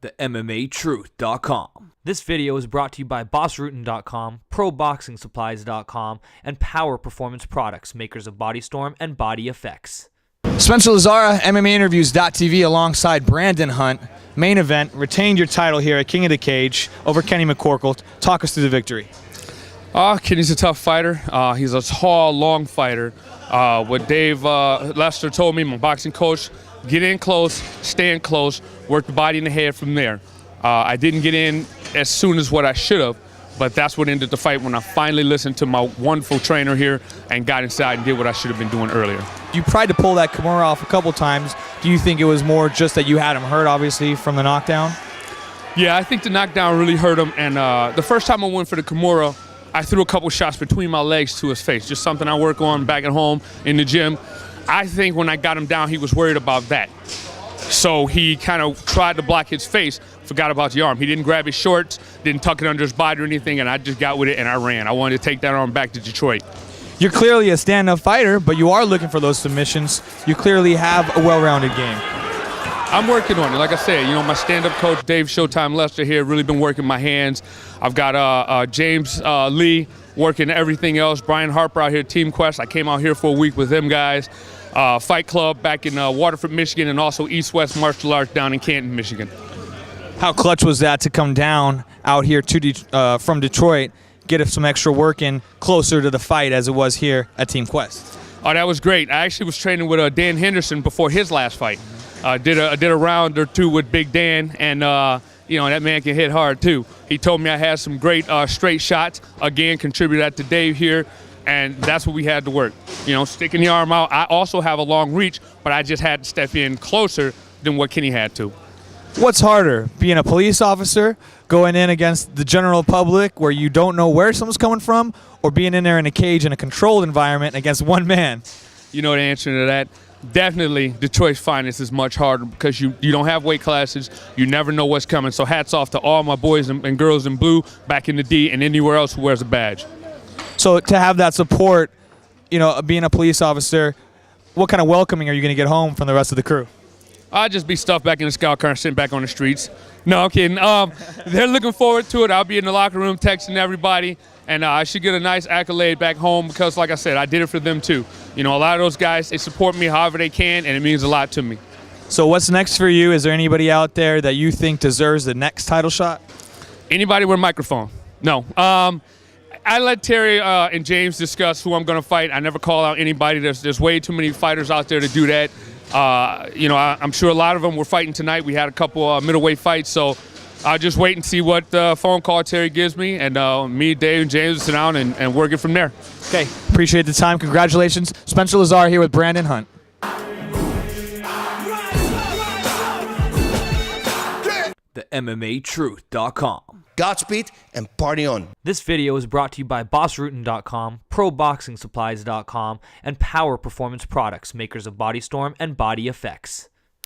the MMAtruth.com. This video is brought to you by BossRootin.com, ProBoxingSupplies.com, and Power Performance Products, makers of BodyStorm and Body Effects. Spencer Lazara, MMAinterviews.tv alongside Brandon Hunt. Main event, retained your title here at King of the Cage over Kenny McKorkell. Talk us through the victory. Kenny's a tough fighter. He's a tall, long fighter. What Dave Lester told me, my boxing coach, get in close, stand close, work the body and the head from there. I didn't get in as soon as what I should have, but that's what ended the fight when I finally listened to my wonderful trainer here and got inside and did what I should have been doing earlier. You tried to pull that kimura off a couple times. Do you think it was more just that you had him hurt, obviously, from the knockdown? Yeah, I think the knockdown really hurt him, and the first time I went for the kimura, I threw a couple shots between my legs to his face, just something I work on back at home in the gym. I think when I got him down, he was worried about that. So he kind of tried to block his face, forgot about the arm. He didn't grab his shorts, didn't tuck it under his body or anything, and I just got with it and I ran. I wanted to take that arm back to Detroit. You're clearly a stand-up fighter, but you are looking for those submissions. You clearly have a well-rounded game. I'm working on it. Like I said, you know, my stand-up coach, Dave Showtime Lester here, really been working my hands. I've got James Lee working everything else. Brian Harper out here at Team Quest. I came out here for a week with them guys. Fight Club back in Waterford, Michigan, and also East West Martial Arts down in Canton, Michigan. How clutch was that to come down out here to from Detroit, get some extra work in closer to the fight as it was here at Team Quest? Oh, that was great. I actually was training with Dan Henderson before his last fight. Did a round or two with Big Dan, and you know, that man can hit hard too. He told me I had some great straight shots. Again, contribute that to Dave here, and that's what we had to work. You know, sticking the arm out. I also have a long reach, but I just had to step in closer than what Kenny had to. What's harder, being a police officer, going in against the general public where you don't know where someone's coming from, or being in there in a cage in a controlled environment against one man? You know the answer to that. Definitely Detroit's finest is much harder because you don't have weight classes. You never know what's coming. So hats off to all my boys and girls in blue back in the D and anywhere else who wears a badge. So to have that support, you know, being a police officer, what kind of welcoming are you going to get home from the rest of the crew? I'll just be stuffed back in the scout car and sitting back on the streets. No, I'm kidding. They're looking forward to it. I'll be in the locker room texting everybody, and I should get a nice accolade back home because, like I said, I did it for them too. You know, a lot of those guys, they support me however they can, and it means a lot to me. So what's next for you? Is there anybody out there that you think deserves the next title shot? Anybody with a microphone? No. I let Terry and James discuss who I'm going to fight. I never call out anybody. There's way too many fighters out there to do that. You know, I'm sure a lot of them were fighting tonight. We had a couple middleweight fights, so I'll just wait and see what phone call Terry gives me, and me, Dave, and James will sit down and work it from there. Okay, appreciate the time. Congratulations. Spencer Lazara here with Brandon Hunt. The MMAtruth.com. Godspeed and party on. This video is brought to you by BossRootin.com, ProBoxingSupplies.com, and Power Performance Products, makers of BodyStorm and Body Effects.